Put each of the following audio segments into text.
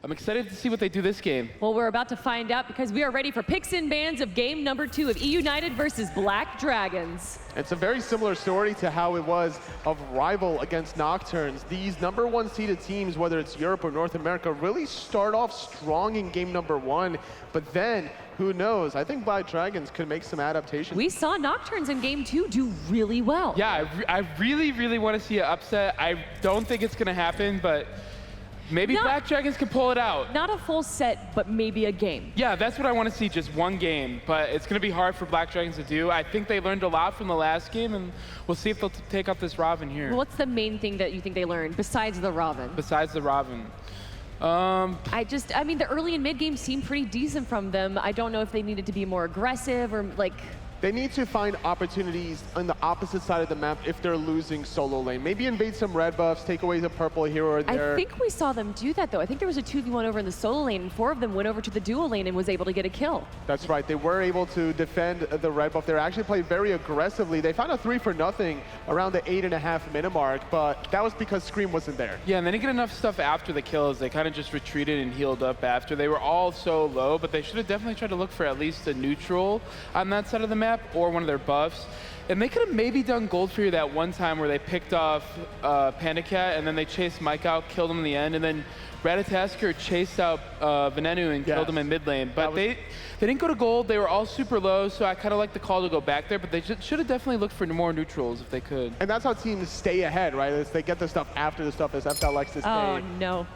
I'm excited to see what they do this game. Well, we're about to find out because we are ready for picks and bans of game number 2 of eUnited versus Black Dragons. It's a very similar story to how it was of Rival against Nocturnes. These #1 seeded teams, whether it's Europe or North America, really start off strong in game number 1, but then who knows? I think Black Dragons could make some adaptations. We saw Nocturnes in game 2 do really well. Yeah, I really, really want to see an upset. I don't think it's going to happen, but maybe Black Dragons can pull it out. Not a full set, but maybe a game. Yeah, that's what I want to see, just one game. But it's going to be hard for Black Dragons to do. I think they learned a lot from the last game, and we'll see if they'll take out this Raven here. What's the main thing that you think they learned besides the Raven? Besides the Raven. I mean, the early and mid game seemed pretty decent from them. I don't know if they needed to be more aggressive or like... They need to find opportunities on the opposite side of the map if they're losing solo lane. Maybe invade some red buffs, take away the purple here or there. I think we saw them do that, though. I think there was a 2v1 over in the solo lane, and 4 of them went over to the dual lane and was able to get a kill. That's right. They were able to defend the red buff. They actually played very aggressively. They found a 3 for nothing around the 8.5 minute mark, but that was because Screammmmm wasn't there. Yeah, and they didn't get enough stuff after the kills. They kind of just retreated and healed up after. They were all so low, but they should have definitely tried to look for at least a neutral on that side of the map or one of their buffs. And they could have maybe done gold for you that one time where they picked off PandaCat and then they chased Mike out, killed him in the end, and then Ratatasker chased out Venenu and killed him in mid lane. But they didn't go to gold. They were all super low, so I kind of like the call to go back there, but they should have definitely looked for more neutrals if they could. And that's how teams stay ahead, right? Is they get the stuff after the stuff, as FTL likes to say. Oh, no.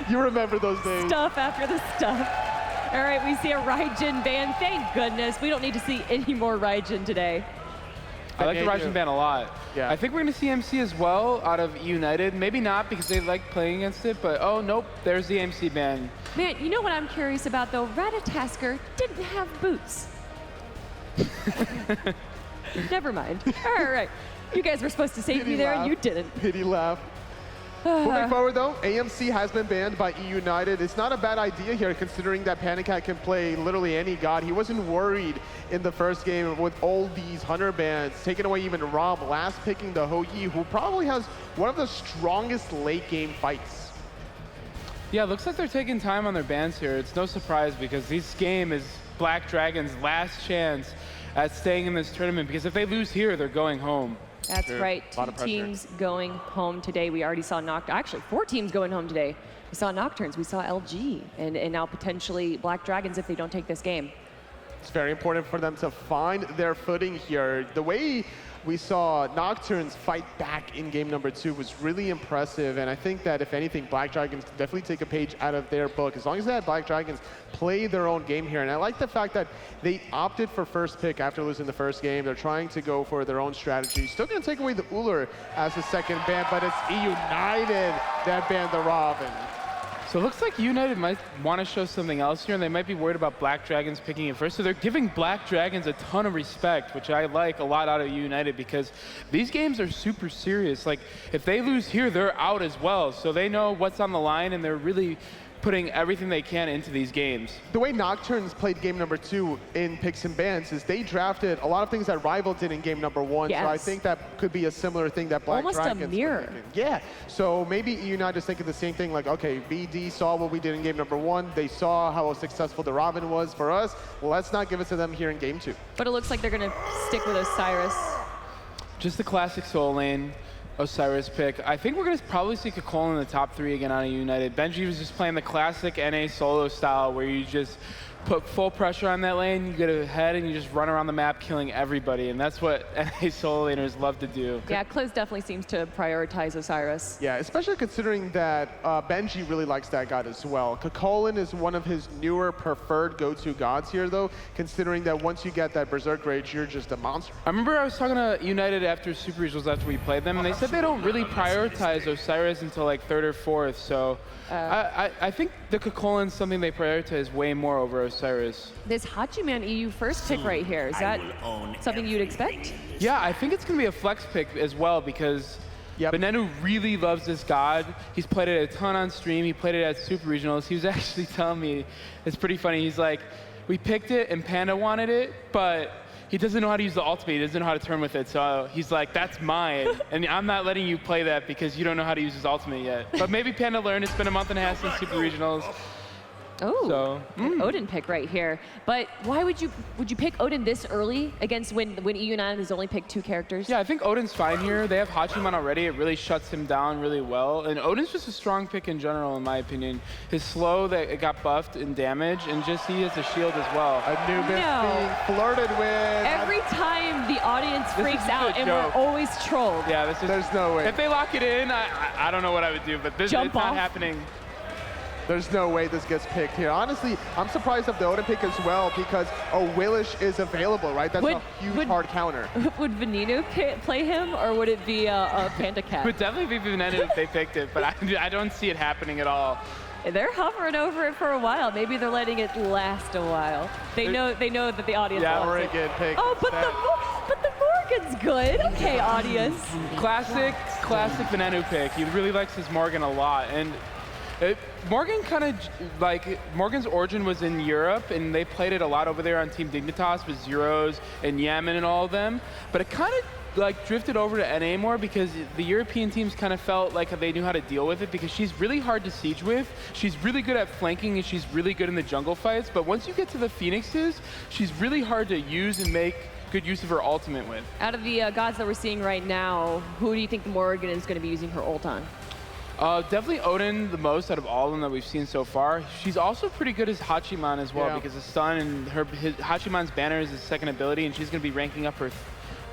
You remember those days. Stuff after the stuff. All right, we see a Raijin ban. Thank goodness. We don't need to see any more Raijin today. I like the Raijin ban a lot. Yeah. I think we're going to see MC as well out of eUnited. Maybe not because they like playing against it, but oh, nope, there's the MC ban. Man, you know what I'm curious about, though? Ratatasker didn't have boots. Never mind. All right. You guys were supposed to save me there, and you didn't. Pity laugh. Moving forward, though, AMC has been banned by eUnited. It's not a bad idea here, considering that PandaCat can play literally any god. He wasn't worried in the first game with all these Hunter bans, taking away even Rob, last picking the Ho-Yi, who probably has one of the strongest late-game fights. Yeah, it looks like they're taking time on their bans here. It's no surprise because this game is Black Dragon's last chance at staying in this tournament, because if they lose here, they're going home. That's right. 2 teams going home today. We already saw actually 4 teams going home today. We saw Nocturnes, we saw LG, and now potentially Black Dragons if they don't take this game. It's very important for them to find their footing here. The way we saw Nocturnes fight back in game number 2 was really impressive, and I think that if anything, Black Dragons can definitely take a page out of their book, as long as that Black Dragons play their own game here. And I like the fact that they opted for first pick after losing the first game. They're trying to go for their own strategy. Still going to take away the Ullr as the second ban, but it's eUnited that banned the Raven. So it looks like eUnited might want to show something else here, and they might be worried about Black Dragons picking it first. So they're giving Black Dragons a ton of respect, which I like a lot out of eUnited, because these games are super serious. Like, if they lose here, they're out as well. So they know what's on the line, and they're really putting everything they can into these games. The way Nocturnes played game number 2 in picks and bans is they drafted a lot of things that Rival did in game number 1. Yes. So I think that could be a similar thing that Black Dragons... Almost a mirror. Yeah. So maybe eUnited is thinking the same thing, like, okay, BD saw what we did in game number 1. They saw how successful the Raven was for us. Well, let's not give it to them here in game 2. But it looks like they're going to stick with Osiris. Just the classic soul lane Osiris pick. I think we're going to probably see Kakol in the top 3 again on eUnited. Benji was just playing the classic NA solo style where you just put full pressure on that lane, you get ahead, and you just run around the map killing everybody. And that's what NA solo laners love to do. Yeah, Kliz definitely seems to prioritize Osiris. Yeah, especially considering that Benji really likes that god as well. Kakolin is one of his newer preferred go-to gods here, though, considering that once you get that Berserk Rage, you're just a monster. I remember I was talking to United after Super Regionals after we played them, and they said they don't really prioritize Osiris until like 3rd or 4th. So I think the Kakolin's something they prioritize way more over Osiris. This Hachiman EU first pick right here, is that something you'd expect? Yeah, I think it's going to be a flex pick as well, because Venenu really loves this god. He's played it a ton on stream. He played it at Super Regionals. He was actually telling me, it's pretty funny, he's like, we picked it and Panda wanted it, but he doesn't know how to use the ultimate. He doesn't know how to turn with it. So he's like, that's mine. And I'm not letting you play that because you don't know how to use his ultimate yet. But maybe Panda learned. It's been a month and a half since Super Regionals. Oh, so, an Odin pick right here. But why would you pick Odin this early against when eUnited has only picked 2 characters? Yeah, I think Odin's fine here. They have Hachiman already. It really shuts him down really well. And Odin's just a strong pick in general, in my opinion. His slow that it got buffed in damage, and just he has a shield as well. Anubis being flirted with. Every time the audience freaks out, and we're always trolled. Yeah, this is. There's no way. If they lock it in, I don't know what I would do, but this it's not happening. There's no way this gets picked here. Honestly, I'm surprised of the Odin pick as well because a Willish is available, right? That's a huge hard counter. Would Venenu play him, or would it be a PandaCat? It would definitely be Venenu if they picked it, but I don't see it happening at all. They're hovering over it for a while. Maybe they're letting it last a while. They know that the audience wants Morrigan it. pick. Oh, but the Morrigan's good. Okay, audience. Classic Venenu pick. He really likes his Morrigan a lot, and Morrigan kind of, like, Morrigan's origin was in Europe, and they played it a lot over there on Team Dignitas with Zeros and Yaman and all of them. But it kind of, like, drifted over to NA more because the European teams kind of felt like they knew how to deal with it because she's really hard to siege with. She's really good at flanking, and she's really good in the jungle fights. But once you get to the Phoenixes, she's really hard to use and make good use of her ultimate with. Out of the gods that we're seeing right now, who do you think Morrigan is going to be using her ult on? Definitely Odin the most out of all of them that we've seen so far. She's also pretty good as Hachiman as well because the stun and Hachiman's banner is his second ability, and she's going to be ranking up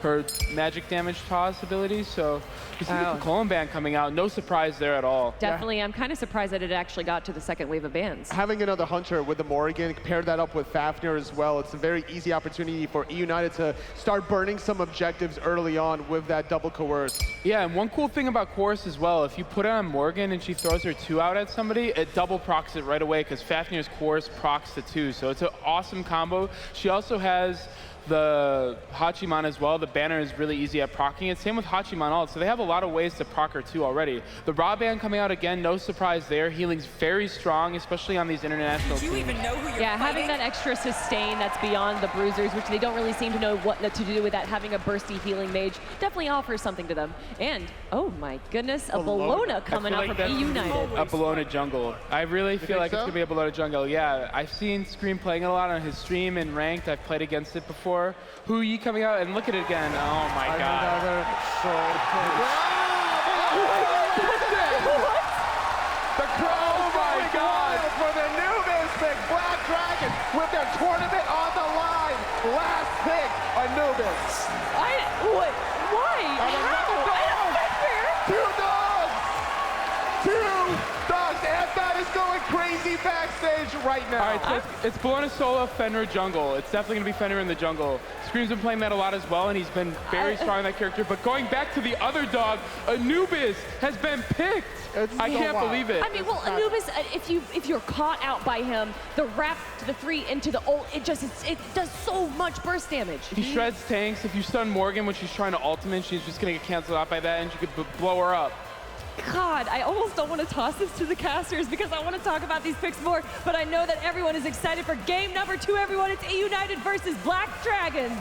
her magic damage toss ability. So you see the Colin ban coming out. No surprise there at all. Definitely. I'm kind of surprised that it actually got to the second wave of bans. Having another Hunter with the Morrigan, paired that up with Fafnir as well, it's a very easy opportunity for eUnited to start burning some objectives early on with that double coerce. Yeah, and one cool thing about Coerce as well, if you put it on Morrigan and she throws her 2 out at somebody, it double procs it right away because Fafnir's Coerce procs the 2. So it's an awesome combo. She also has the Hachiman as well. The banner is really easy at proccing it. Same with Hachiman ult. So they have a lot of ways to proc her too already. The Raw ban coming out again, no surprise there. Healing's very strong, especially on these international teams. Do you even know who you're fighting? Having that extra sustain that's beyond the bruisers, which they don't really seem to know what to do with that, having a bursty healing mage definitely offers something to them. And, oh my goodness, a Bellona coming out from eUnited. A Bellona jungle. I really feel like it's going to be a Bellona jungle. Yeah, I've seen Scream playing it a lot on his stream and ranked. I've played against it before. Hu Yi coming out, and look at it again. Oh my god. Oh my god! For the Anubis pick, Black Dragon with their tournament on the line. Last pick, Anubis. Why? Two dogs, and that is going crazy backstage right now. All right, so it's Bellona solo Fenrir jungle. It's definitely going to be Fenrir in the jungle. Scream's been playing that a lot as well, and he's been very strong in that character. But going back to the other dog, Anubis has been picked. I can't believe it. I mean, well, Anubis, if you're caught out by him, the wrap to the 3 into the ult, it does so much burst damage. He shreds tanks. If you stun Morrigan when she's trying to ultimate, she's just going to get canceled out by that, and you could blow her up. God, I almost don't want to toss this to the casters because I want to talk about these picks more, but I know that everyone is excited for game number 2, everyone. It's eUnited versus Black Dragons.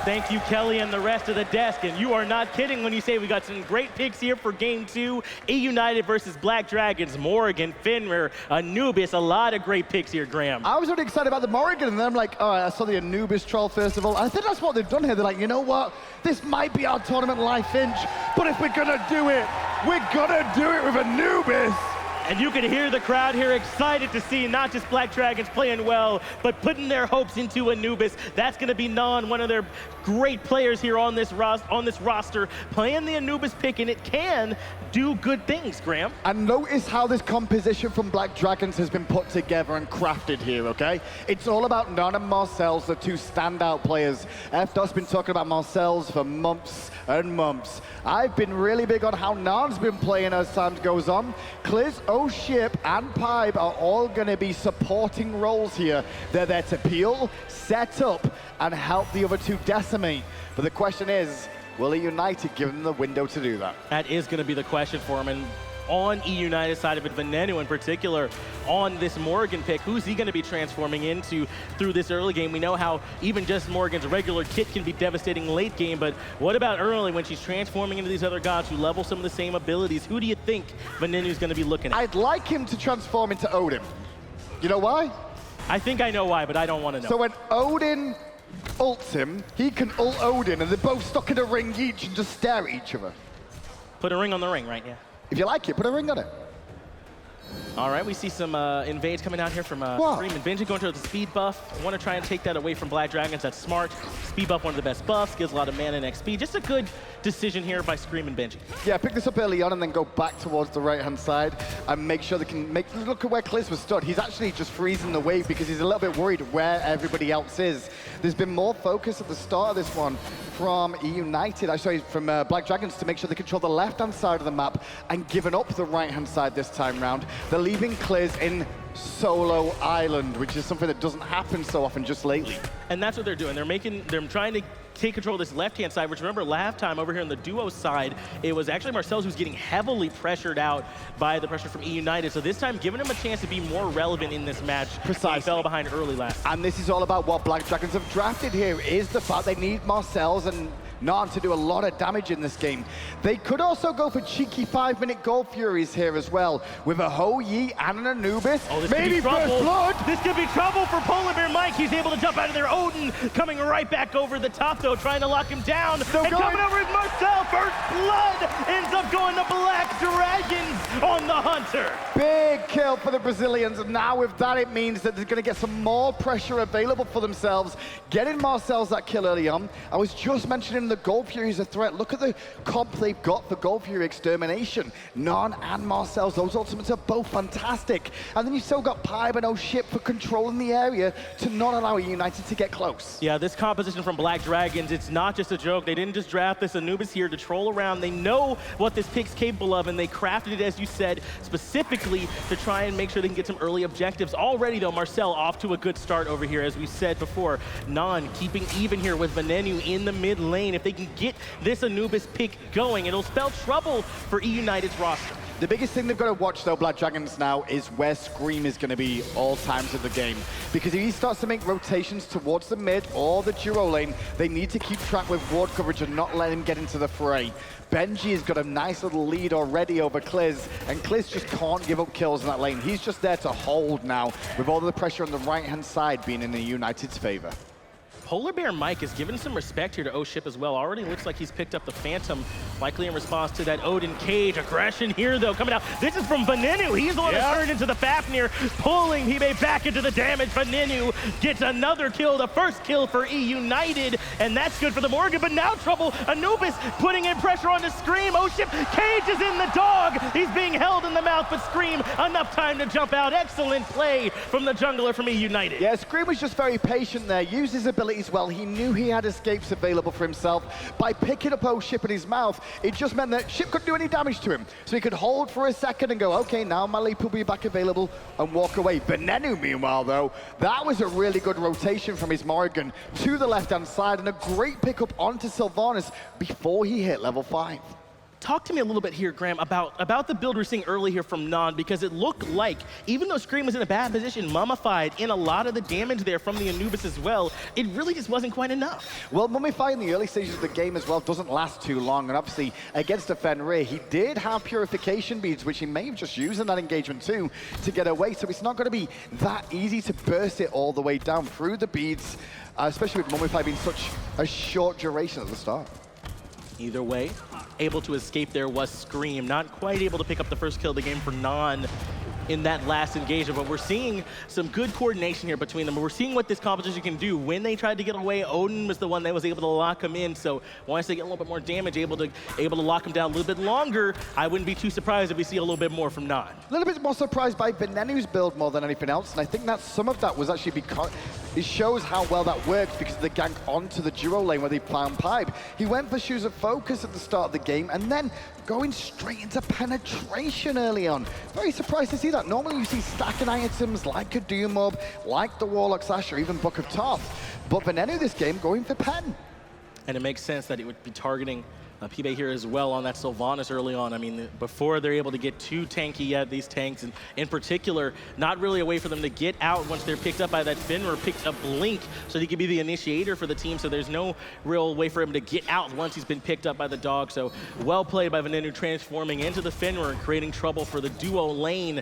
Thank you, Kelly, and the rest of the desk. And you are not kidding when you say we got some great picks here for game 2. eUnited versus Black Dragons, Morrigan, Fenrir, Anubis. A lot of great picks here, Graham. I was really excited about the Morrigan, and then I'm like, all right, I saw the Anubis troll first of all. I think that's what they've done here. They're like, you know what? This might be our tournament life inch, but if we're gonna do it, we're gonna do it with Anubis. And you can hear the crowd here excited to see not just Black Dragons playing well, but putting their hopes into Anubis. That's going to be Nann, one of their great players here on this roster, playing the Anubis pick, and it can do good things, Graham. And notice how this composition from Black Dragons has been put together and crafted here, okay? It's all about Nann and MarcelZ, the 2 standout players. FDot's been talking about MarcelZ for months and months. I've been really big on how Nann's been playing as time goes on. Kliz, oShip, and PIBE are all going to be supporting roles here. They're there to peel, set up, and help the other 2 decimate. But the question is, will eUnited give them the window to do that? That is going to be the question for him. And on eUnited side of it. Venenu in particular on this Morrigan pick. Who's he going to be transforming into through this early game? We know how even just Morrigan's regular kit can be devastating late game, but what about early when she's transforming into these other gods who level some of the same abilities? Who do you think Venenu's going to be looking at? I'd like him to transform into Odin. You know why? I think I know why, but I don't want to know. So when Odin ults him, he can ult Odin, and they're both stuck in a ring each and just stare at each other. Put a ring on the ring, right? Yeah. If you like it, put a ring on it. All right, we see some invades coming out here from Screammmmm. Benji going to the speed buff. I want to try and take that away from Black Dragons. That's smart. Speed buff, one of the best buffs, gives a lot of mana and XP. Just a good decision here by Screammmmm Benji. Yeah, pick this up early on and then go back towards the right-hand side and make sure they can look at where Kliz was stood. He's actually just freezing the wave because he's a little bit worried where everybody else is. There's been more focus at the start of this one from eUnited, from Black Dragons to make sure they control the left-hand side of the map and given up the right-hand side this time round. They're leaving Kliz in solo island, which is something that doesn't happen so often just lately. And that's what they're doing. They're trying to take control of this left-hand side, which remember last time over here on the duo side, it was actually MarcelZ who's getting heavily pressured out by the pressure from eUnited. So this time, giving him a chance to be more relevant in this match. Precisely. He fell behind early last time. And this is all about what Black Dragons have drafted here, is the fact they need MarcelZ and Nann to do a lot of damage in this game. They could also go for cheeky 5-minute Gold Furies here as well, with a Ho Yi and an Anubis. Oh, this maybe could be First trouble. Blood. This could be trouble for PolarBearMike. He's able to jump out of there. Odin coming right back over the top, though, trying to lock him down. Still and going. coming over is MarcelZ. First Blood ends up going to Black Dragons on the Hunter. Big kill for the Brazilians, and now with that it means that they're going to get some more pressure available for themselves. Getting MarcelZ that kill early on. I was just mentioning the Gold Furies a threat. Look at the comp they've got for Gold Fury Extermination. Nann and MarcelZ, those ultimates are both fantastic. And then you've still got PIBE and oShip for controlling the area to not allow eUnited to get close. Yeah, this composition from Black Dragons, it's not just a joke. They didn't just draft this Anubis here to troll around. They know what this pick's capable of, and they crafted it, as you said, specifically to try and make sure they can get some early objectives. Already, though, MarcelZ off to a good start over here, as we said before. Nann keeping even here with Venenu in the mid lane. If they can get this Anubis pick going, it'll spell trouble for eUnited's roster. The biggest thing they've got to watch, though, Black Dragons now, is where Scream is going to be all times of the game. Because if he starts to make rotations towards the mid or the duo lane, they need to keep track with ward coverage and not let him get into the fray. Benji has got a nice little lead already over Kliz, and Kliz just can't give up kills in that lane. He's just there to hold now, with all of the pressure on the right-hand side being in the eUnited's favor. PolarBearMike is giving some respect here to oShip as well. Already looks like he's picked up the Phantom, likely in response to that Odin cage aggression here, though, coming out. This is from Venenu. He's the one that turned into the Fafnir, pulling PIBE back into the damage. Venenu gets another kill, the first kill for eUnited, and that's good for the Morrigan, but now trouble. Anubis putting in pressure on the Screammmmm. oShip, cage is in the dog. He's being held in the mouth, but Screammmmm, enough time to jump out. Excellent play from the jungler from eUnited. Yeah, Scream was just very patient there, used his abilities well. He knew he had escapes available for himself. By picking up oShip in his mouth, it just meant that Ship couldn't do any damage to him. So he could hold for a second and go, okay, now my leap will be back available, and walk away. Venenu, meanwhile, though, that was a really good rotation from his Morrigan to the left-hand side, and a great pickup onto Sylvanus before he hit level 5. Talk to me a little bit here, Graham, about the build we're seeing early here from Nann, because it looked like, even though Scream was in a bad position, mummified in a lot of the damage there from the Anubis as well, it really just wasn't quite enough. Well, mummify in the early stages of the game as well doesn't last too long, and obviously against a Fenrir, he did have purification beads, which he may have just used in that engagement too, to get away, so it's not going to be that easy to burst it all the way down through the beads, especially with mummify being such a short duration at the start. Either way, able to escape there was Scream. Not quite able to pick up the first kill of the game for Nann in that last engagement, but we're seeing some good coordination here between them. We're seeing what this composition can do. When they tried to get away, Odin was the one that was able to lock him in, so once they get a little bit more damage, able to lock him down a little bit longer, I wouldn't be too surprised if we see a little bit more from Nann. A little bit more surprised by Venenu's build more than anything else, and I think that some of that was actually because it shows how well that works because of the gank onto the duo lane where they found PIBE. He went for Shoes of Focus at the start of the game, and then going straight into penetration early on. Very surprised to see that. Normally you see stacking items like a Doom Orb, like the Warlock Sash, or even Book of Thoth. But Venenu this game going for pen. And it makes sense that he would be targeting PIBE here as well on that Sylvanus early on. I mean, before they're able to get too tanky yet, these tanks, and in particular, not really a way for them to get out once they're picked up by that Fenrir, picked up Blink, so he could be the initiator for the team, so there's no real way for him to get out once he's been picked up by the dog. So well played by Venenu, transforming into the Fenrir and creating trouble for the duo lane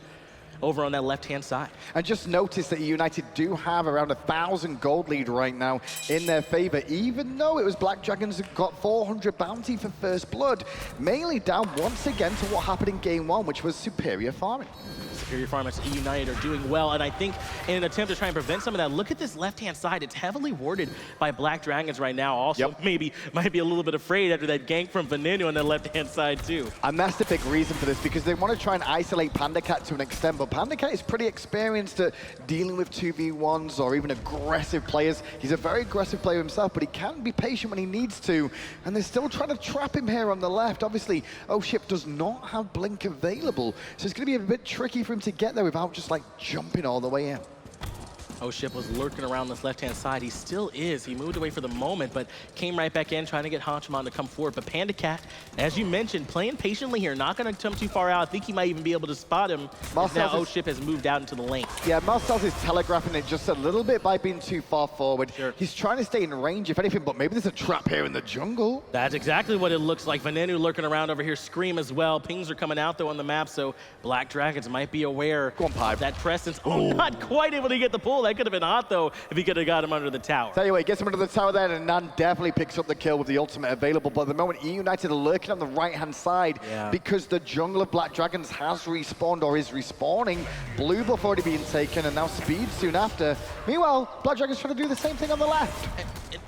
over on that left-hand side. And just notice that eUnited do have around 1,000 gold lead right now in their favor, even though it was Black Dragons that got 400 bounty for first blood, mainly down once again to what happened in game 1, which was superior farming. Superior farmers eUnited are doing well, and I think in an attempt to try and prevent some of that, look at this left-hand side. It's heavily warded by Black Dragons right now. Also, maybe might be a little bit afraid after that gank from Venenu on the left-hand side too. And that's the big reason for this, because they want to try and isolate PandaCat to an extent, but PandaCat is pretty experienced at dealing with 2v1s or even aggressive players. He's a very aggressive player himself, but he can be patient when he needs to, and they're still trying to trap him here on the left. Obviously, oShip does not have Blink available, so it's going to be a bit tricky for him to get there without just like jumping all the way in. oShip was lurking around this left-hand side. He still is. He moved away for the moment, but came right back in, trying to get Hachiman to come forward. But PandaCat, as you mentioned, playing patiently here, not going to come too far out. I think he might even be able to spot him. Now oShip has moved out into the lane. Yeah, MarcelZ is telegraphing it just a little bit by being too far forward. Sure. He's trying to stay in range, if anything, but maybe there's a trap here in the jungle. That's exactly what it looks like. Venenu lurking around over here. Screammmmm as well. Pings are coming out, though, on the map, so Black Dragons might be aware of that presence. Oh, not quite able to get the pull. That could have been hot, though, if he could have got him under the tower. Tell you what, gets him under the tower there, and Nann definitely picks up the kill with the ultimate available. But at the moment, eUnited are lurking on the right-hand side because the jungle of Black Dragons has respawned or is respawning. Blue buff already being taken, and now Speed soon after. Meanwhile, Black Dragons trying to do the same thing on the left.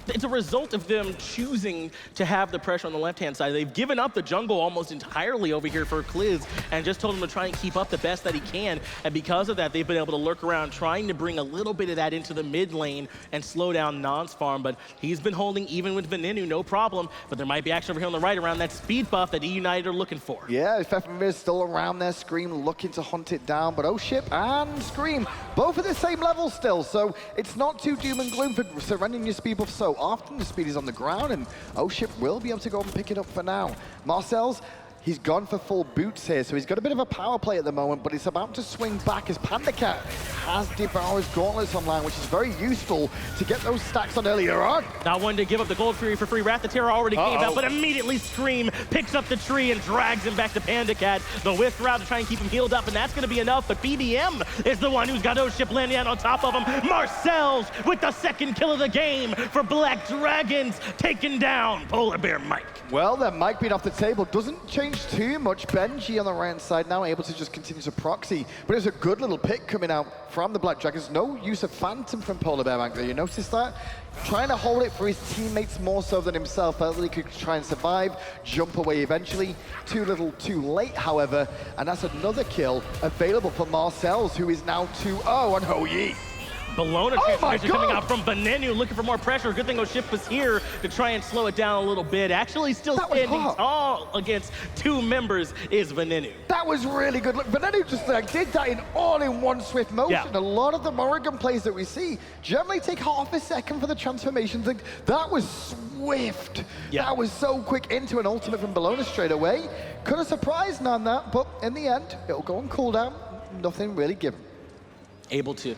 It's a result of them choosing to have the pressure on the left-hand side. They've given up the jungle almost entirely over here for Kliz and just told him to try and keep up the best that he can. And because of that, they've been able to lurk around, trying to bring a little bit of that into the mid lane and slow down Nann's farm. But he's been holding even with Venenu, no problem. But there might be action over here on the right around that speed buff that eUnited are looking for. Yeah, Fafnir is still around there. Screammmmm looking to hunt it down. But oShip and Screammmmm, both at the same level still. So it's not too doom and gloom for surrendering your speed buff so often. The speed is on the ground, and oShip will be able to go and pick it up for now. MarcelZ, he's gone for full boots here, so he's got a bit of a power play at the moment, but it's about to swing back as PandaCat has Devourer's Gauntlets online, which is very useful to get those stacks on earlier on. Not one to give up the Gold Fury for free. Wrath the Terror already gave out, but immediately Screammmmm picks up the tree and drags him back to PandaCat. The whiff route to try and keep him healed up, and that's going to be enough, but BBM is the one who's got oShip landing out on top of him. MarcelZ with the second kill of the game for Black Dragons, taking down PolarBearMike. Well, then Mike being off the table doesn't change too much. Benji on the right side now able to just continue to proxy, but it's a good little pick coming out from the Black Dragons. No use of Phantom from PolarBearMike there. You notice that? Trying to hold it for his teammates more so than himself. He could try and survive, jump away eventually. Too little, too late, however, and that's another kill available for MarcelZ, who is now 2-0 on Hoyi. Bellona transformation coming out from Venenu, looking for more pressure. Good thing oShip was here to try and slow it down a little bit. Actually still standing tall against two members is Venenu. That was really good. Look, Venenu just did that in one swift motion. Yeah. A lot of the Morrigan plays that we see generally take half a second for the transformations. That was swift. Yeah. That was so quick into an ultimate from Bellona straight away. Could have surprised Nann that, but in the end, it'll go on cooldown. Nothing really given. Able to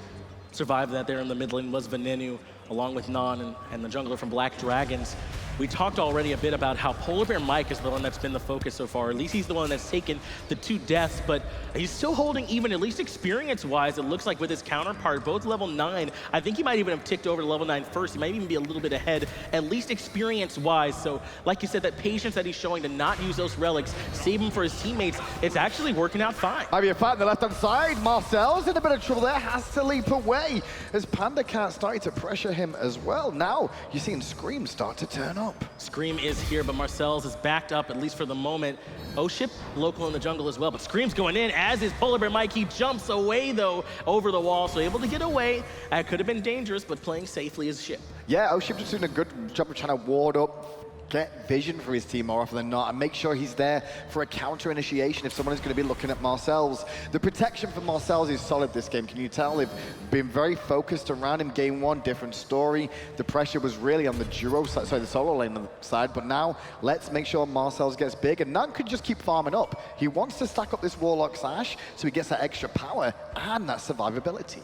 survive that there in the mid lane was Venenu, along with Nann and the jungler from Black Dragons. We talked already a bit about how PolarBearMike is the one that's been the focus so far. At least he's the one that's taken the 2 deaths, but he's still holding even, at least experience-wise, it looks like with his counterpart, both level 9. I think he might even have ticked over to level 9 first. He might even be a little bit ahead, at least experience-wise. So, like you said, that patience that he's showing to not use those relics, save him for his teammates, it's actually working out fine. Might be a fight on the left-hand side. MarcelZ in a bit of trouble there, has to leap away as PandaCat started to pressure him as well. Now, you're seeing Screammmmm start to turn up. Screammmmm is here, but MarcelZ is backed up, at least for the moment. oShip, local in the jungle as well, but Screammm's going in, as is PolarBearMike. He jumps away, though, over the wall, so able to get away. That could have been dangerous, but playing safely as Ship. Yeah, oShip just doing a good job of trying to ward up get vision for his team more often than not and make sure he's there for a counter initiation if someone is going to be looking at MarcelZ. The protection for MarcelZ is solid this game. Can you tell they've been very focused around him? Game one, different story. The pressure was really on the duo side, sorry, the solo lane side, but now let's make sure MarcelZ gets big, and Nann could just keep farming up. He wants to stack up this Warlock's Ash so he gets that extra power and that survivability.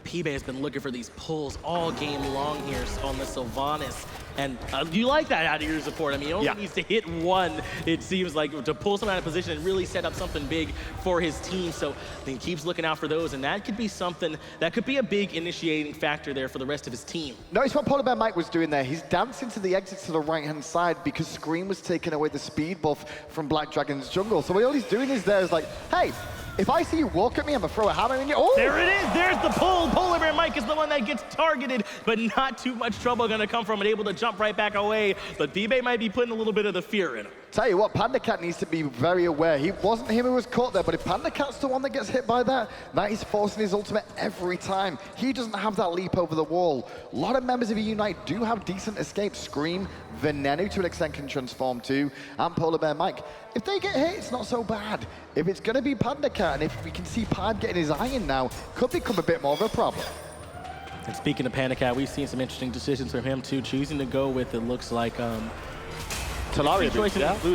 PIBE has been looking for these pulls all game long here on the Sylvanus. And you like that out of your support. I mean, he only needs to hit one, it seems like, to pull someone out of position and really set up something big for his team. So he keeps looking out for those, and that could be something, that could be a big initiating factor there for the rest of his team. Notice what PolarBearMike was doing there. He's dancing to the exit to the right-hand side because Scream was taking away the speed buff from Black Dragon's jungle. So all he's doing is like, hey, if I see you walk at me, I'm gonna throw a hammer in you. Oh! There it is, there's the pull. PolarBearMike is the one that gets targeted, but not too much trouble gonna come from it, able to jump right back away. But PIBE might be putting a little bit of the fear in him. Tell you what, PandaCat needs to be very aware. He wasn't him who was caught there, but if PandaCat's the one that gets hit by that, that is forcing his ultimate every time. He doesn't have that leap over the wall. A lot of members of eUnited do have decent escapes. Scream, Venenu to an extent can transform too, and PolarBearMike. If they get hit, it's not so bad. If it's gonna be PandaCat, and if we can see PIBE getting his eye in now, could become a bit more of a problem. And speaking of PandaCat, we've seen some interesting decisions from him too, choosing to go with, it looks like, Talaria boots,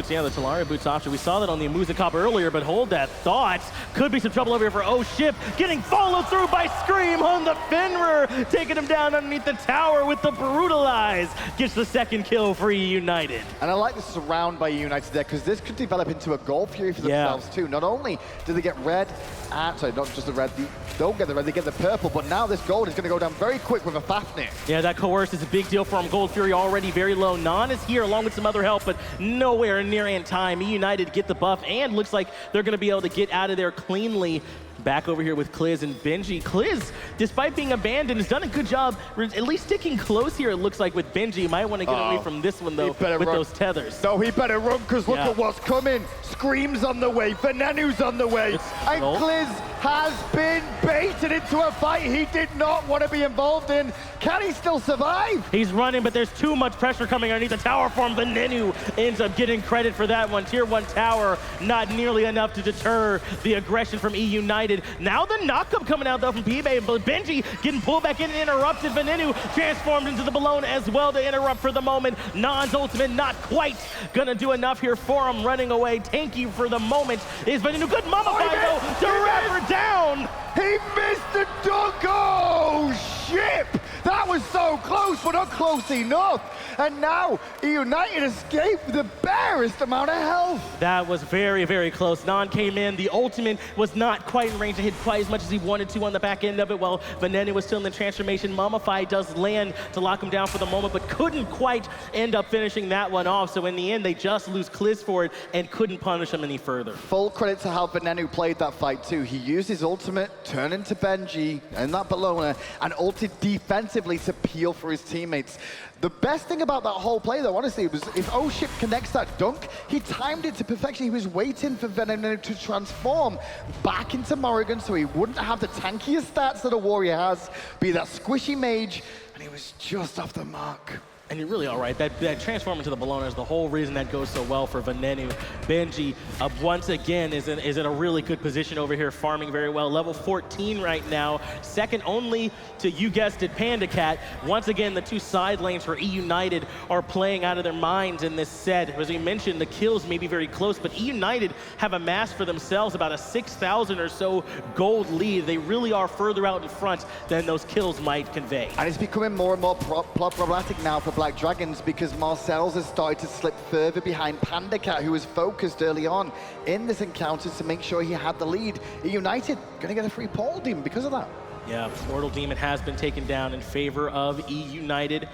the Talaria boots option. We saw that on the Amusa Cop earlier, but hold that thought. Could be some trouble over here for oShip. Getting followed through by Scream on the Fenrir, taking him down underneath the tower with the Brutalize. Gets the second kill for eUnited. And I like the surround by eUnited there, because this could develop into a goal fury for themselves too. Not only do they get red, sorry, not just the red, don't get the red, they get the purple, but now this gold is going to go down very quick with a Fafnir. Yeah, that coerce is a big deal for him. Gold Fury already very low. Nann is here along with some other help, but nowhere near in time. eUnited get the buff, and looks like they're going to be able to get out of there cleanly. Back over here with Kliz and Benji. Kliz, despite being abandoned, has done a good job at least sticking close here, it looks like, with Benji. You might want to get away from this one, though, with those tethers. No, he better run, because look at what's coming. Scream's on the way, Venenu's on the way, and Kliz has been baited into a fight he did not want to be involved in. Can he still survive? He's running, but there's too much pressure coming underneath the tower for him. Venenu ends up getting credit for that one. Tier 1 tower, not nearly enough to deter the aggression from eUnited. Now the knockup coming out, though, from PIBE, but Benji getting pulled back in and interrupted. Venenu transformed into the Bellona as well to interrupt for the moment. Nann's ultimate not quite gonna do enough here for him. Running away, tanky for the moment is Venenu. Good mummify, though, to wrap her down. He missed the dunk. Oh, shit! That was so close, but not close enough. And now eUnited escaped the barest amount of health. That was very, very close. Nann came in. The ultimate was not quite in range to hit quite as much as he wanted to on the back end of it, while Venenu was still in the transformation. Mummify does land to lock him down for the moment, but couldn't quite end up finishing that one off. So in the end, they just lose Kliz for it and couldn't punish him any further. Full credit to how Venenu played that fight too. He used his ultimate, turned into Benji and that Bellona, and ulted defensively to peel for his teammates. The best thing about that whole play, though, honestly, was if oShip connects that dunk, he timed it to perfection. He was waiting for Venenu to transform back into Morrigan so he wouldn't have the tankiest stats that a warrior has, be that squishy mage, and he was just off the mark. And you're really all right. That transform into the Bellona is the whole reason that goes so well for Venenu. Benji, once again, is in a really good position over here, farming very well. Level 14 right now, second only to, you guessed it, PandaCat. Once again, the two side lanes for eUnited are playing out of their minds in this set. As we mentioned, the kills may be very close, but eUnited have amassed for themselves about a 6,000 or so gold lead. They really are further out in front than those kills might convey. And it's becoming more and more problematic now for Black Dragons, because MarcelZ has started to slip further behind PandaCat, who was focused early on in this encounter to make sure he had the lead. eUnited gonna get a free Paul Demon because of that. Yeah, Mortal Demon has been taken down in favor of eUnited.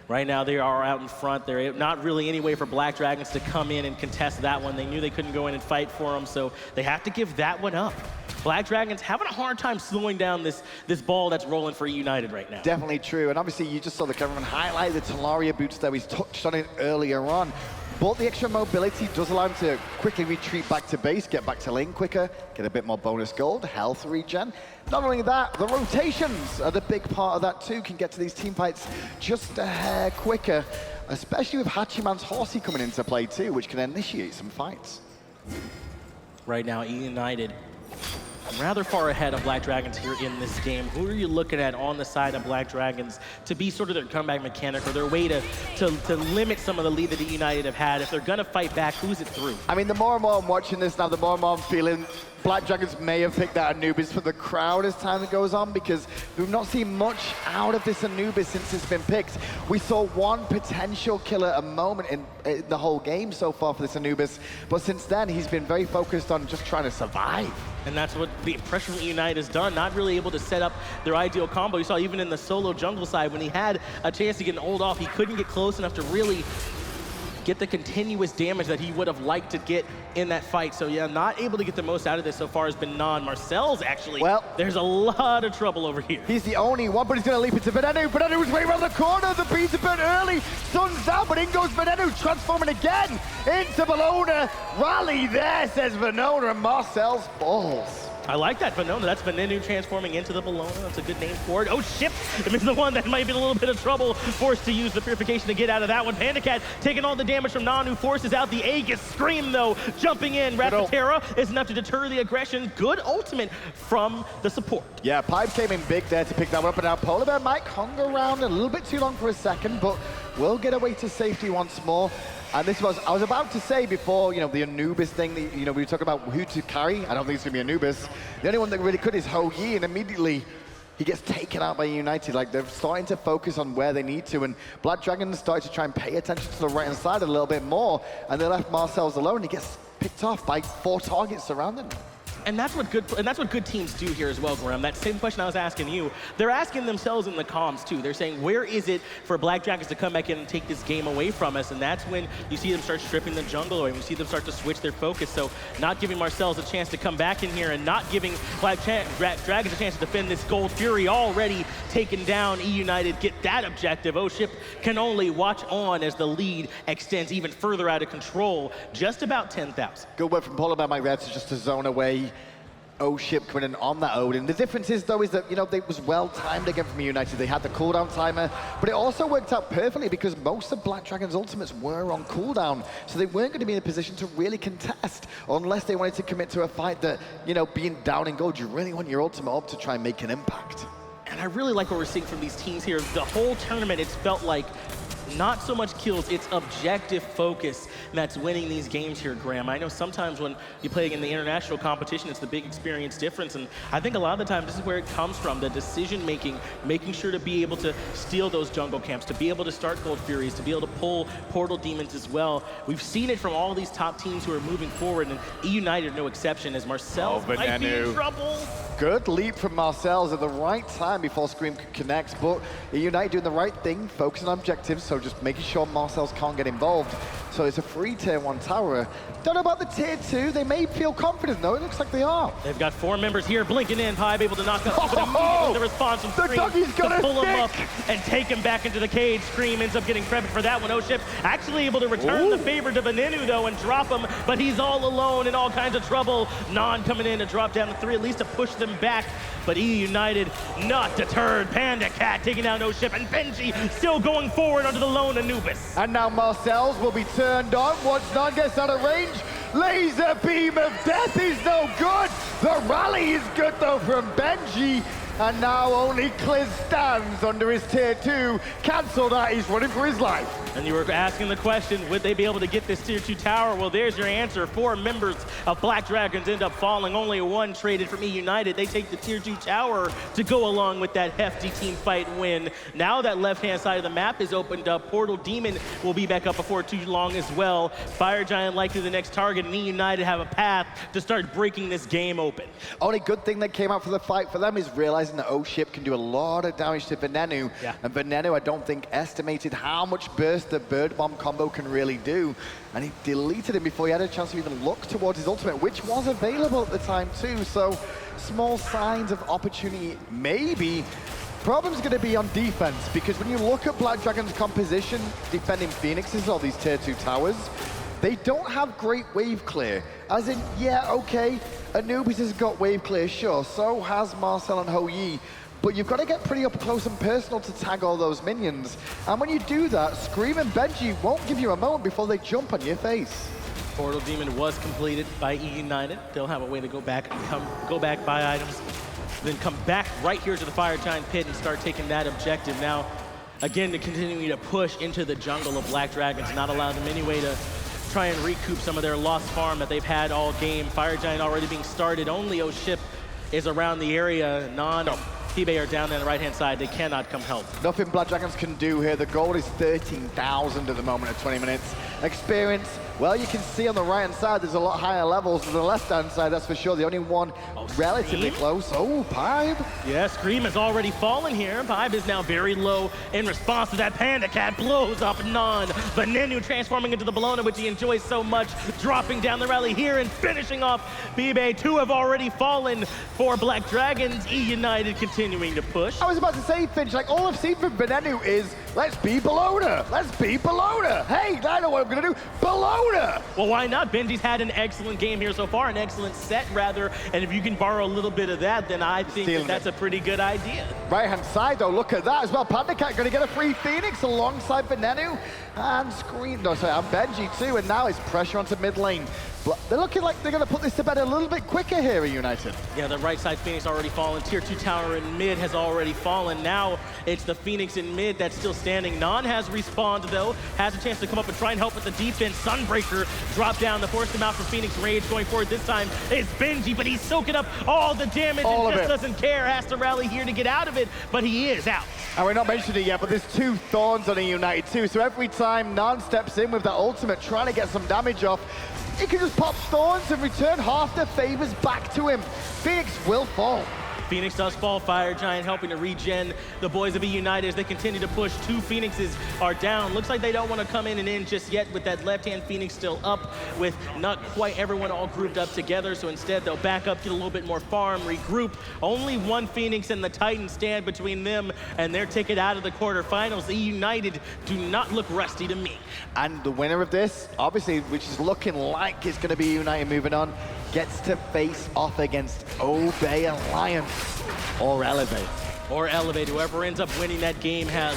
Right now they are out in front. There's not really any way for Black Dragons to come in and contest that one. They knew they couldn't go in and fight for them, so they have to give that one up. Black Dragons having a hard time slowing down this ball that's rolling for eUnited right now. Definitely true, and obviously you just saw the cameraman highlight the Talaria boots there. He's touched on it earlier on. But the extra mobility does allow him to quickly retreat back to base, get back to lane quicker, get a bit more bonus gold, health regen. Not only that, the rotations are the big part of that too, can get to these team fights just a hair quicker. especially with Hachiman's Horsey coming into play too, which can initiate some fights. Right now, eUnited rather far ahead of Black Dragons here in this game. Who are you looking at on the side of Black Dragons to be sort of their comeback mechanic or their way to limit some of the lead that eUnited have had? If they're going to fight back, who's it through? I mean, the more and more I'm watching this now, the more and more I'm feeling Black Dragons may have picked that Anubis for the crowd as time goes on, because we've not seen much out of this Anubis since it's been picked. We saw one potential killer a moment in the whole game so far for this Anubis, but since then he's been very focused on just trying to survive. And that's what the impression from eUnited has done, not really able to set up their ideal combo. You saw even in the solo jungle side, when he had a chance to get an ult off, he couldn't get close enough to really get the continuous damage that he would have liked to get in that fight. So yeah, not able to get the most out of this so far has been Nann. MarcelZ actually, well, there's a lot of trouble over here. He's the only one, but he's going to leap into Venenu. Venenu's way around the corner. The beat's a bit early. Sun's down, but in goes Venenu, transforming again into Bellona. Rally there, says Venenu, and MarcelZ falls. I like that Venenu. That's Venenu transforming into the Bellona. That's a good name for it. oShip is the one that might be in a little bit of trouble, forced to use the purification to get out of that one. PandaCat taking all the damage from Nann, who forces out the Aegis. Scream, though, jumping in. Rapid is enough to deter the aggression. Good ultimate from the support. Yeah, PIBE came in big there to pick that one up, and now PolarBearMike hung around a little bit too long for a second, but will get away to safety once more. And this was, I was about to say before, you know, the Anubis thing, we were talking about who to carry. I don't think it's going to be Anubis. The only one that really could is Ho-Yi, and immediately he gets taken out by eUnited. Like, they're starting to focus on where they need to, and Black Dragons started to try and pay attention to the right-hand side a little bit more, and they left MarcelZ alone. He gets picked off by 4 targets surrounding him. And that's what good teams do here as well, Graham. That same question I was asking you, they're asking themselves in the comms too. They're saying, where is it for Black Dragons to come back in and take this game away from us? And that's when you see them start stripping the jungle away. You see them start to switch their focus. So not giving MarcelZ a chance to come back in here and not giving Black Dragons a chance to defend this Gold Fury already taken down. eUnited get that objective. oShip can only watch on as the lead extends even further out of control. Just about 10,000. Good work from PolarBearMike there to just to zone away oShip coming in on that Odin. The difference is, though, is that, it was well-timed again from eUnited. They had the cooldown timer, but it also worked out perfectly because most of Black Dragon's ultimates were on cooldown, so they weren't going to be in a position to really contest unless they wanted to commit to a fight that, being down in gold, you really want your ultimate up to try and make an impact. And I really like what we're seeing from these teams here. The whole tournament, it's felt like not so much kills, it's objective focus that's winning these games here, Graham. I know sometimes when you play in the international competition, it's the big experience difference, and I think a lot of the time this is where it comes from, the decision-making, making sure to be able to steal those jungle camps, to be able to start Gold Furies, to be able to pull Portal Demons as well. We've seen it from all these top teams who are moving forward, and eUnited no exception, as MarcelZ might be in trouble. Good leap from MarcelZ at the right time before Scream could connect, but eUnited doing the right thing, focusing on objectives, so just making sure MarcelZ can't get involved. So it's a free tier 1 tower. Don't know about the tier 2. They may feel confident, though. It looks like they are. They've got 4 members here blinking in. PIBE able to knock up, but immediately the response from Scream to pull him up and take him back into the cage. Scream ends up getting credit for that one. oShip actually able to return the favor to Venenu, though, and drop him, but he's all alone in all kinds of trouble. Nann coming in to drop down to 3, at least to push them back. But eUnited not deterred. PandaCat taking down oShip, and Benji still going forward onto the lone Anubis. And now MarcelZ will be turned on once Nann gets out of range. Laser beam of death is no good. The rally is good, though, from Benji. And now only Kliz stands under his tier 2. Cancel that, he's running for his life. And you were asking the question, would they be able to get this tier 2 tower? Well, there's your answer. 4 members of Black Dragons end up falling. Only 1 traded from eUnited. They take the tier 2 tower to go along with that hefty team fight win. Now that left-hand side of the map is opened up. Portal Demon will be back up before too long as well. Fire Giant likely the next target, and eUnited have a path to start breaking this game open. Only good thing that came out for the fight for them is realizing that oShip can do a lot of damage to Venenu. Yeah. And Venenu, I don't think, estimated how much burst the Bird Bomb combo can really do. And he deleted him before he had a chance to even look towards his ultimate, which was available at the time too. So small signs of opportunity, maybe. Problem's going to be on defense, because when you look at Black Dragon's composition defending Phoenixes or these tier 2 towers, they don't have great wave clear. As in, yeah, okay, Anubis has got wave clear, sure, so has MarcelZ and Ho-Yi. but you've got to get pretty up close and personal to tag all those minions. And when you do that, Screammmmm and Benji won't give you a moment before they jump on your face. Portal Demon was completed by eUnited. They'll have a way to go back, buy items, then come back right here to the Fire Giant pit and start taking that objective. Now, again, to continuing to push into the jungle of Black Dragons, not allow them any way to try and recoup some of their lost farm that they've had all game. Fire Giant already being started. Only oShip is around the area. Nann and PIBE are down there on the right-hand side. They cannot come help. Nothing Black Dragons can do here. The goal is 13,000 at the moment at 20 minutes. Experience, well, you can see on the right-hand side, there's a lot higher levels than the left-hand side, that's for sure. The only one relatively close. Oh, PIBE. Yeah, Screammmmm has already fallen here. PIBE is now very low in response to that. PandaCat blows up Nann. Venenu transforming into the Bellona, which he enjoys so much, dropping down the rally here and finishing off PIBE. Two have already fallen for Black Dragons. eUnited continuing to push. I was about to say, Finch, like all I've seen from Venenu is, let's be Bellona. Let's be Bellona. Hey, I know what I'm gonna do. Bellona. Well, why not? Benji's had an excellent game here so far, an excellent set rather, and if you can borrow a little bit of that, then I think that's a pretty good idea. Right-hand side, though, look at that as well. PandaCat going to get a free Phoenix alongside Venenu and and Benji too, and now it's pressure onto mid lane. They're looking like they're going to put this to bed a little bit quicker here, eUnited. Yeah, the right side Phoenix already fallen. Tier 2 tower in mid has already fallen. Now it's the Phoenix in mid that's still standing. Nann has respawned, though. Has a chance to come up and try and help with the defense. Sunbreaker dropped down to force him out for Phoenix Rage. Going forward this time is Benji, but he's soaking up all the damage and just doesn't care. Has to rally here to get out of it, but he is out. And we're not mentioning it yet, but there's 2 Thorns on eUnited too. So every time Nann steps in with that ultimate, trying to get some damage off, he can just pop Thorns and return half the favors back to him. Phoenix will fall. Phoenix does fall. Fire Giant helping to regen the boys of eUnited as they continue to push. 2 Phoenixes are down. Looks like they don't want to come in and in just yet with that left-hand Phoenix still up with not quite everyone all grouped up together. So instead they'll back up, get a little bit more farm, regroup. Only 1 Phoenix and the Titan stand between them and their ticket out of the quarterfinals. eUnited do not look rusty to me. And the winner of this, obviously, which is looking like it's going to be eUnited moving on, gets to face off against Obey Alliance or Elevate. Or Elevate. Whoever ends up winning that game has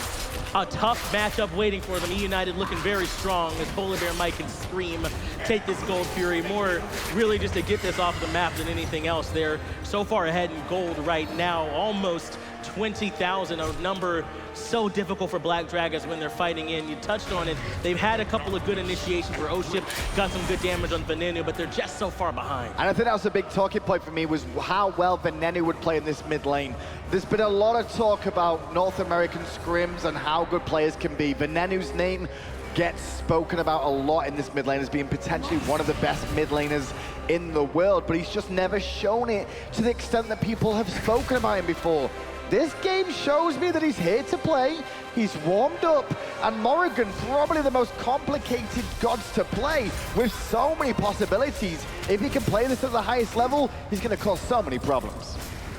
a tough matchup waiting for them. eUnited looking very strong as PolarBearMike and Screammmmm take this Gold Fury. More really just to get this off the map than anything else. They're so far ahead in gold right now, almost 20,000, a number so difficult for Black Dragons when they're fighting in. You touched on it. They've had a couple of good initiations where oShip got some good damage on Venenu, but they're just so far behind. And I think that was a big talking point for me, was how well Venenu would play in this mid lane. There's been a lot of talk about North American scrims and how good players can be. Venenu's name gets spoken about a lot in this mid lane as being potentially one of the best mid laners in the world, but he's just never shown it to the extent that people have spoken about him before. This game shows me that he's here to play, he's warmed up, and Morrigan, probably the most complicated gods to play, with so many possibilities. If he can play this at the highest level, he's going to cause so many problems.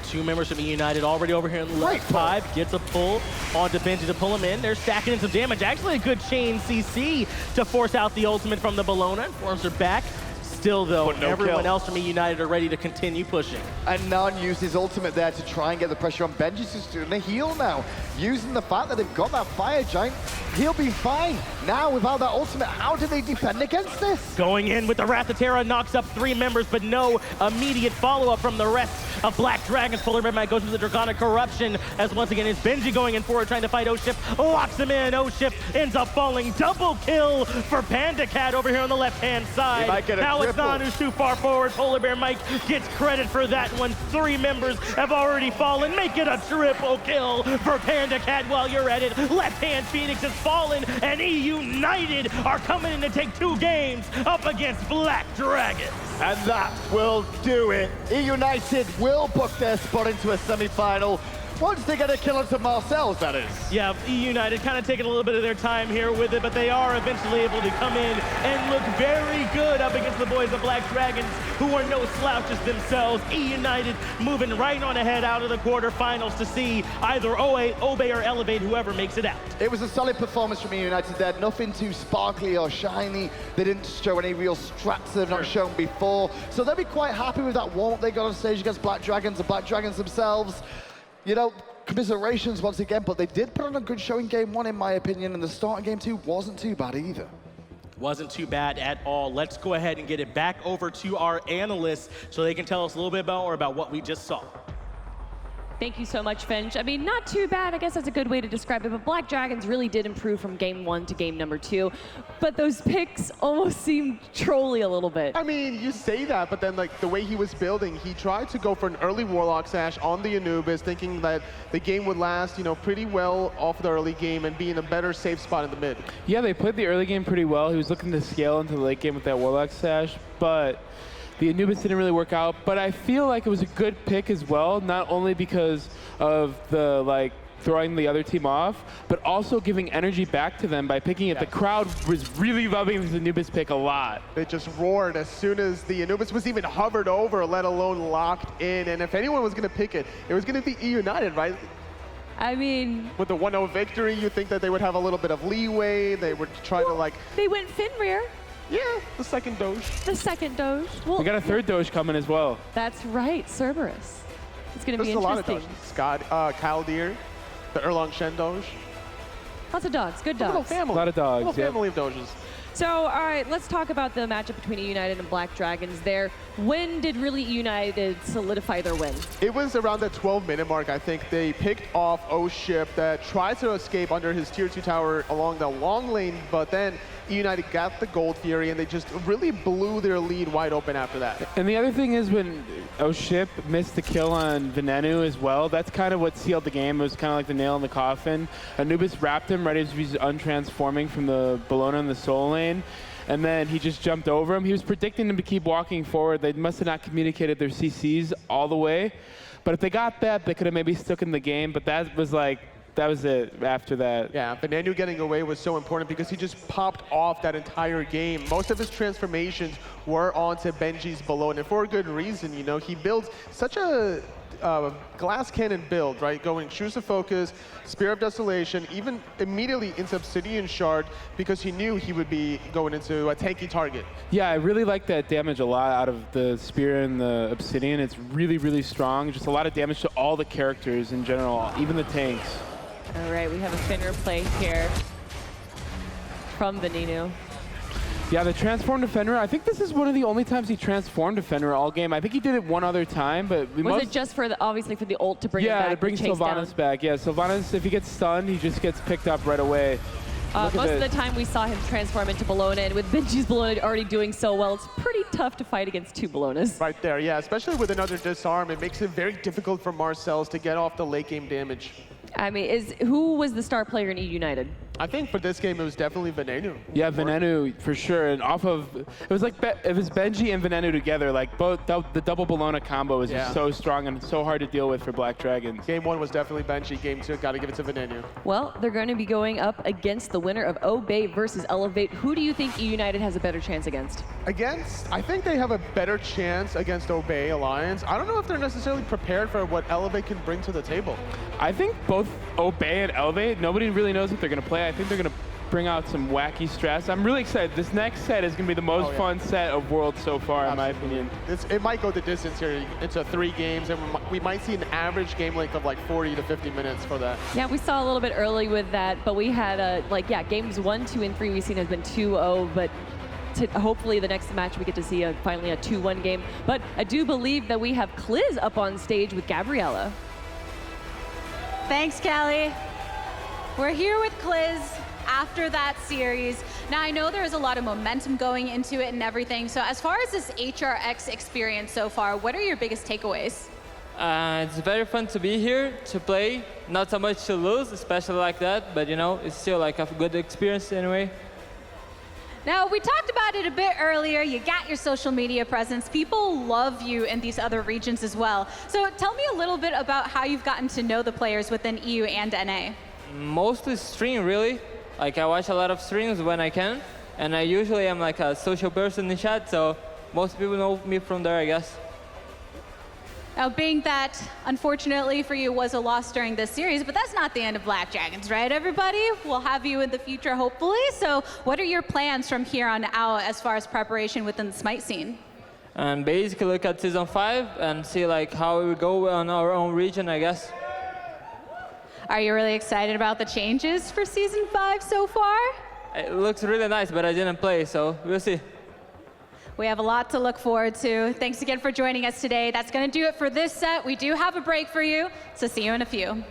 2 members from eUnited already over here in the left. PIBE gets a pull onto Benji to pull him in. They're stacking in some damage. Actually a good chain CC to force out the ultimate from the Bellona. Forms her back. Still, though, everyone else from eUnited are ready to continue pushing. And Nann used his ultimate there to try and get the pressure on Benji. Just doing a heal now. Using the fact that they've got that Fire Giant, he'll be fine. Now, without that ultimate, how do they defend against this? Going in with the Wrath of Terra, knocks up 3 members, but no immediate follow-up from the rest of Black Dragons. PolarBearMike goes with the Draconic Corruption, as once again is Benji going in forward, trying to fight oShip, locks him in. oShip ends up falling. Double kill for PandaCat over here on the left-hand side. Now it's Nann who's too far forward. PolarBearMike gets credit for that one. 3 members have already fallen. Make it a triple kill for PandaCat while you're at it. Left-hand Phoenix has fallen, and eUnited are coming in to take 2 games up against Black Dragons. And that will do it. eUnited will book their spot into a semi-final. Once they get a kill onto MarcelZ, that is. Yeah, eUnited kind of taking a little bit of their time here with it, but they are eventually able to come in and look very good up against the boys of Black Dragons, who are no slouches themselves. eUnited moving right on ahead out of the quarterfinals to see either Obey or Elevate, whoever makes it out. It was a solid performance from eUnited there. Nothing too sparkly or shiny. They didn't show any real strats they've not shown before. So they'll be quite happy with that warm-up they got on stage against Black Dragons, the Black Dragons themselves. You know, commiserations once again, but they did put on a good show in game 1, in my opinion, and the start of game 2 wasn't too bad either. Wasn't too bad at all. Let's go ahead and get it back over to our analysts so they can tell us a little bit more about what we just saw. Thank you so much, Finch. I mean, not too bad. I guess that's a good way to describe it. But Black Dragons really did improve from game 1 to game number 2. But those picks almost seemed trolly a little bit. I mean, you say that, but then like the way he was building, he tried to go for an early Warlock Sash on the Anubis, thinking that the game would last, you know, pretty well off the early game and be in a better safe spot in the mid. Yeah, they played the early game pretty well. He was looking to scale into the late game with that Warlock Sash, but the Anubis didn't really work out. But I feel like it was a good pick as well, not only because of the like throwing the other team off, but also giving energy back to them by picking it. Yeah. The crowd was really loving this Anubis pick a lot. They just roared as soon as the Anubis was even hovered over, let alone locked in. And if anyone was going to pick it, it was going to be eUnited, right? I mean, With the 1-0 victory, you think that they would have a little bit of leeway. They would try to like, they went Fenrir, yeah, the second Doge. the second Doge. Well, We got a third Doge coming as well. that's right, Cerberus. It's going to be There's a lot of interesting. Doges. Scott, Kaldir, the Erlang Shen Doge. Lots of dogs, good Little dogs. family. A lot of dogs, Little yep. family of Doges. So, all right, let's talk about the matchup between eUnited and Black Dragons there. When did really eUnited solidify their win? It was around the 12-minute mark, I think. They picked off oShip that tried to escape under his tier 2 tower along the long lane, but then eUnited got the Gold Fury, and they just really blew their lead wide open after that. And the other thing is when oShip missed the kill on Venenu as well, that's kind of what sealed the game. It was kind of like the nail in the coffin. Anubis wrapped him right as he was untransforming from the Bellona in the soul lane. And then he just jumped over him. He was predicting him to keep walking forward. They must have not communicated their CCs all the way. But if they got that, they could have maybe stuck in the game. But that was it after that. Yeah, Venenu getting away was so important because he just popped off that entire game. Most of his transformations were onto Benji's Bellona, and for a good reason. You know, he builds such a glass cannon build, right? Going Shoes of Focus, Spear of Desolation, even immediately into Obsidian Shard because he knew he would be going into a tanky target. Yeah, I really like that damage a lot out of the Spear and the Obsidian. It's really, really strong. Just a lot of damage to all the characters in general, even the tanks. All right, we have a Fenrir play here from Venenu. Yeah, the transform to Fenrir. I think this is one of the only times he transformed to Fenrir all game. I think he did it one other time, but Was it just for the, obviously for the ult to bring him back? yeah, to bring chase Sylvanus down? back. Yeah, Sylvanus, if he gets stunned, he just gets picked up right away. Most of the time we saw him transform into Bellona, and with Benji's Bellona already doing so well, it's pretty tough to fight against two Bellonas. Right there, yeah, especially with another disarm, it makes it very difficult for MarcelZ to get off the late game damage. I mean, who was the star player in eUnited? I think for this game, it was definitely Venenu. Yeah, Venenu for sure. And off of, it was like, it was Benji and Venenu together. Like both, the double Bellona combo was just so strong and so hard to deal with for Black Dragons. Game 1 was definitely Benji. Game 2, got to give it to Venenu. Well, they're going to be going up against the winner of Obey versus Elevate. Who do you think eUnited has a better chance against? I think they have a better chance against Obey Alliance. I don't know if they're necessarily prepared for what Elevate can bring to the table. I think both Obey and Elevate, nobody really knows what they're going to play. I think they're going to bring out some wacky strats. I'm really excited. This next set is going to be the most fun set of Worlds so far, in my opinion. It might go the distance here into 3 games, and we might see an average game length of like 40 to 50 minutes for that. Yeah, we saw a little bit early with that, but we had, games 1, 2, and 3 we've seen has been 2-0, but hopefully the next match we get to see finally a 2-1 game. But I do believe that we have Kliz up on stage with Gabriella. Thanks, Callie. We're here with Kliz after that series. Now, I know there's a lot of momentum going into it and everything. So as far as this HRX experience so far, what are your biggest takeaways? It's very fun to be here, to play. Not so much to lose, especially like that. But, you know, it's still like a good experience anyway. Now, we talked about it a bit earlier. You got your social media presence. People love you in these other regions as well. So tell me a little bit about how you've gotten to know the players within EU and NA. Mostly stream, really. Like, I watch a lot of streams when I can. And I usually am like a social person in chat, so most people know me from there, I guess. Now, being that, unfortunately for you, was a loss during this series, but that's not the end of Black Dragons, right, everybody? We'll have you in the future, hopefully. So what are your plans from here on out as far as preparation within the Smite scene? And basically look at Season 5 and see like how we go on our own region, I guess. Are you really excited about the changes for Season 5 so far? It looks really nice, but I didn't play, so we'll see. We have a lot to look forward to. Thanks again for joining us today. That's going to do it for this set. We do have a break for you, so see you in a few.